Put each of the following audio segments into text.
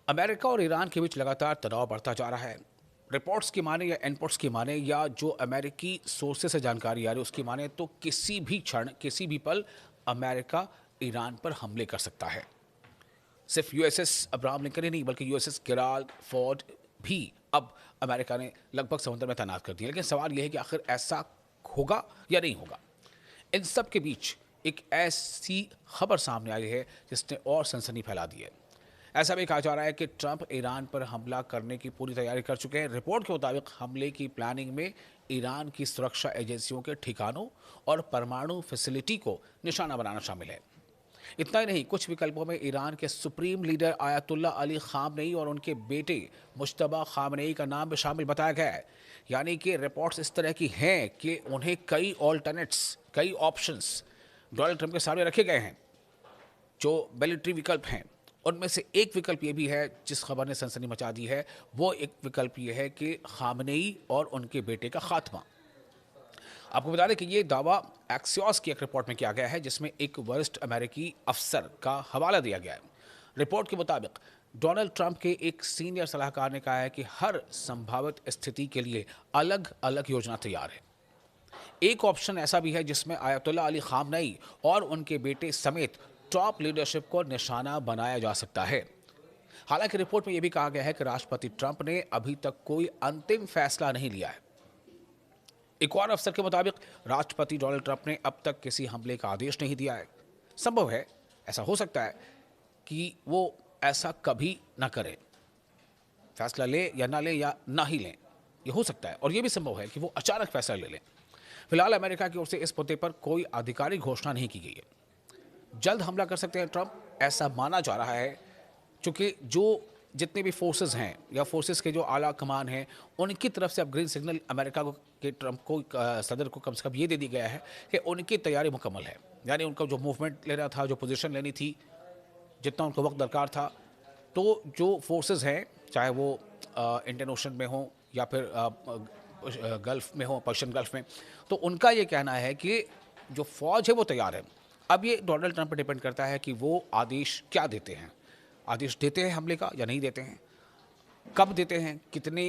America और Iran के बीच लगातार तनाव बढ़ता जा रहा है। रिपोर्ट्स की माने या इनपुट्स की माने या जो अमेरिकी सोर्सेस से जानकारी आ रही है उसकी माने तो किसी भी क्षण किसी भी पल अमेरिका ईरान पर हमले कर सकता है। सिर्फ यूएसएस अब्राहम लिंकन ही नहीं बल्कि यूएसएस गेराल्ड फोर्ड भी अब अमेरिका ने लगभग समुद्र में तैनात कर दिया। लेकिन सवाल यह है कि आखिर ऐसा होगा या नहीं होगा। इन सब के बीच एक ऐसी खबर सामने आई है जिसने और सनसनी फैला दी है। ऐसा भी कहा जा रहा है कि ट्रंप ईरान पर हमला करने की पूरी तैयारी कर चुके हैं। रिपोर्ट के मुताबिक हमले की प्लानिंग में ईरान की सुरक्षा एजेंसियों के ठिकानों और परमाणु फैसिलिटी को निशाना बनाना शामिल है। इतना ही नहीं, कुछ विकल्पों में ईरान के supreme leader ayatollah Ali Khamenei और उनके बेटे मुश्तबा खामनेई का नाम भी शामिल बताया गया है। यानी कि रिपोर्ट्स इस तरह की हैं कि उन्हें कई ऑल्टरनेट्स, कई ऑप्शंस डोनाल्ड ट्रंप के सामने रखे गए हैं जो मिलिट्री विकल्प हैं। उनमें से एक विकल्प ये भी है जिस खबर ने सनसनी मचा दी है, वो एक विकल्प ये है कि खामनेई और उनके बेटे का खात्मा। आपको बता दें कि ये दावा एक्सियोस की एक रिपोर्ट में किया गया है जिसमें एक वरिष्ठ अमेरिकी अफसर का हवाला दिया गया है। रिपोर्ट के मुताबिक डोनाल्ड ट्रंप के एक सीनियर सलाहकार ने कहा है कि हर संभावित स्थिति के लिए अलग अलग योजना तैयार है। एक ऑप्शन ऐसा भी है जिसमें आयतुल्ला अली खामनेई और उनके बेटे समेत टॉप लीडरशिप को निशाना बनाया जा सकता है। हालांकि रिपोर्ट में यह भी कहा गया है कि राष्ट्रपति ट्रंप ने अभी तक कोई अंतिम फैसला नहीं लिया है। एक और अफसर के मुताबिक राष्ट्रपति डोनाल्ड ट्रंप ने अब तक किसी हमले का आदेश नहीं दिया है। संभव है, ऐसा हो सकता है कि वो ऐसा कभी ना करें, फैसला ले या ना ले या ना ही लें, ये हो सकता है। और ये भी संभव है कि वो अचानक फैसला ले लें। फिलहाल अमेरिका की ओर से इस मुद्दे पर कोई आधिकारिक घोषणा नहीं की गई है। जल्द हमला कर सकते हैं ट्रंप, ऐसा माना जा रहा है, क्योंकि जो जितने भी फोर्सेस हैं या फोर्सेस के जो आला कमान हैं उनकी तरफ से अब ग्रीन सिग्नल अमेरिका को के ट्रंप को सदर को कम से कम ये दे दी गया है कि उनकी तैयारी मुकम्मल है। यानी उनका जो मूवमेंट लेना था, जो पोजीशन लेनी थी, जितना उनको वक्त दरकार था, तो जो फोर्सेस हैं चाहे वो इंडियन ओशन में हो या फिर गल्फ में हो, पर्शियन गल्फ में, तो उनका ये कहना है कि जो फौज है वो तैयार है। अब ये डोनाल्ड ट्रंप पर डिपेंड करता है कि वो आदेश क्या देते हैं। आदेश देते हैं हमले का या नहीं देते हैं, कब देते हैं, कितने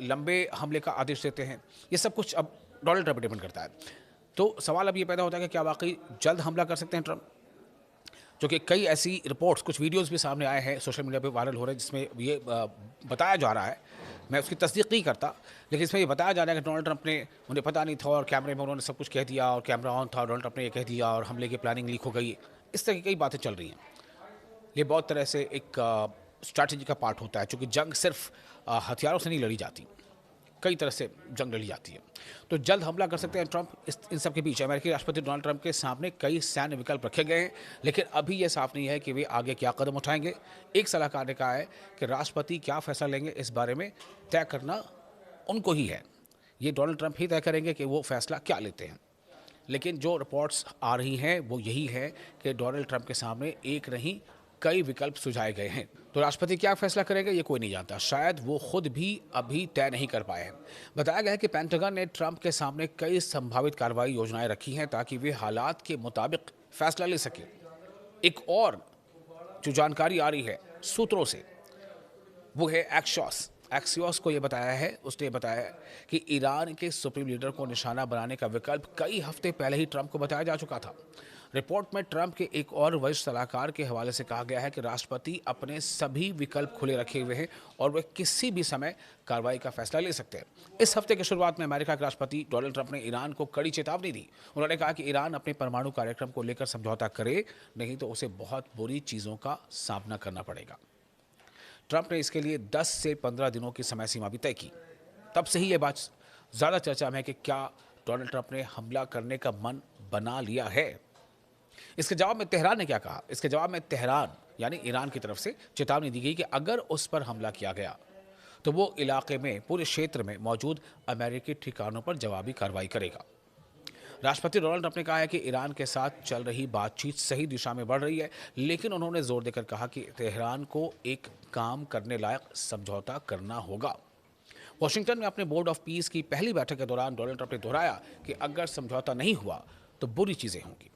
लंबे हमले का आदेश देते हैं, ये सब कुछ अब डोनाल्ड ट्रंप पर डिपेंड करता है। तो सवाल अब ये पैदा होता है कि क्या वाकई जल्द हमला कर सकते हैं ट्रंप, जो कि कई ऐसी रिपोर्ट्स, कुछ वीडियोस भी सामने आए हैं, सोशल मीडिया पे वायरल हो रहे हैं, जिसमें ये बताया जा रहा है, मैं उसकी तस्दीक नहीं करता, लेकिन इसमें ये बताया जा रहा है कि डोनाल्ड ट्रंप ने, उन्हें पता नहीं था और कैमरे में उन्होंने सब कुछ कह दिया और कैमरा ऑन था, डोनाल्ड ट्रंप ने ये कह दिया और हमले की प्लानिंग लीक हो गई। इस तरह की कई बातें चल रही हैं। ये बहुत तरह से एक स्ट्रैटेजी का पार्ट होता है, क्योंकि जंग सिर्फ हथियारों से नहीं लड़ी जाती, कई तरह से जंग लड़ी जाती है। तो जल्द हमला कर सकते हैं ट्रंप। इन सब के बीच अमेरिकी राष्ट्रपति डोनाल्ड ट्रंप के सामने कई सैन्य विकल्प रखे गए हैं, लेकिन अभी यह साफ नहीं है कि वे आगे क्या कदम उठाएंगे। एक सलाहकार ने कहा है कि राष्ट्रपति क्या फैसला लेंगे इस बारे में तय करना उनको ही है। ये डोनाल्ड ट्रंप ही तय करेंगे कि वो फैसला क्या लेते हैं। लेकिन जो रिपोर्ट्स आ रही हैं वो यही है कि डोनाल्ड ट्रंप के सामने एक नहीं कई विकल्प सुझाए गए हैं। तो राष्ट्रपति क्या फैसला करेंगे ये कोई नहीं जानता, शायद वो खुद भी अभी तय नहीं कर पाए हैं। बताया गया है कि पेंटागन ने ट्रंप के सामने कई संभावित कार्रवाई योजनाएं रखी हैं ताकि वे हालात के मुताबिक फैसला ले सके। एक और जो जानकारी आ रही है सूत्रों से वो है एक्सियोस को ये बताया है, उसने बताया है कि ईरान के सुप्रीम लीडर को निशाना बनाने का विकल्प कई हफ्ते पहले ही ट्रंप को बताया जा चुका था। रिपोर्ट में ट्रंप के एक और वरिष्ठ सलाहकार के हवाले से कहा गया है कि राष्ट्रपति अपने सभी विकल्प खुले रखे हुए हैं और वे किसी भी समय कार्रवाई का फैसला ले सकते हैं। इस हफ्ते की शुरुआत में अमेरिका के राष्ट्रपति डोनाल्ड ट्रंप ने ईरान को कड़ी चेतावनी दी। उन्होंने कहा कि ईरान अपने परमाणु कार्यक्रम को लेकर समझौता करे, नहीं तो उसे बहुत बुरी चीज़ों का सामना करना पड़ेगा। ट्रंप ने इसके लिए 10 से 15 दिनों की समय सीमा भी तय की। तब से ही ये बात ज़्यादा चर्चा में है कि क्या डोनाल्ड ट्रंप ने हमला करने का मन बना लिया है। इसके जवाब में तेहरान ने क्या कहा? इसके जवाब में तेहरान यानी ईरान की तरफ से चेतावनी दी गई कि अगर उस पर हमला किया गया तो वो इलाके में, पूरे क्षेत्र में मौजूद अमेरिकी ठिकानों पर जवाबी कार्रवाई करेगा। राष्ट्रपति डोनाल्ड ट्रंप ने कहा है कि ईरान के साथ चल रही बातचीत सही दिशा में बढ़ रही है, लेकिन उन्होंने जोर देकर कहा कि तेहरान को एक काम करने लायक समझौता करना होगा। वॉशिंगटन में अपने बोर्ड ऑफ पीस की पहली बैठक के दौरान डोनाल्ड ट्रंप ने दोहराया कि अगर समझौता नहीं हुआ तो बुरी चीजें होंगी।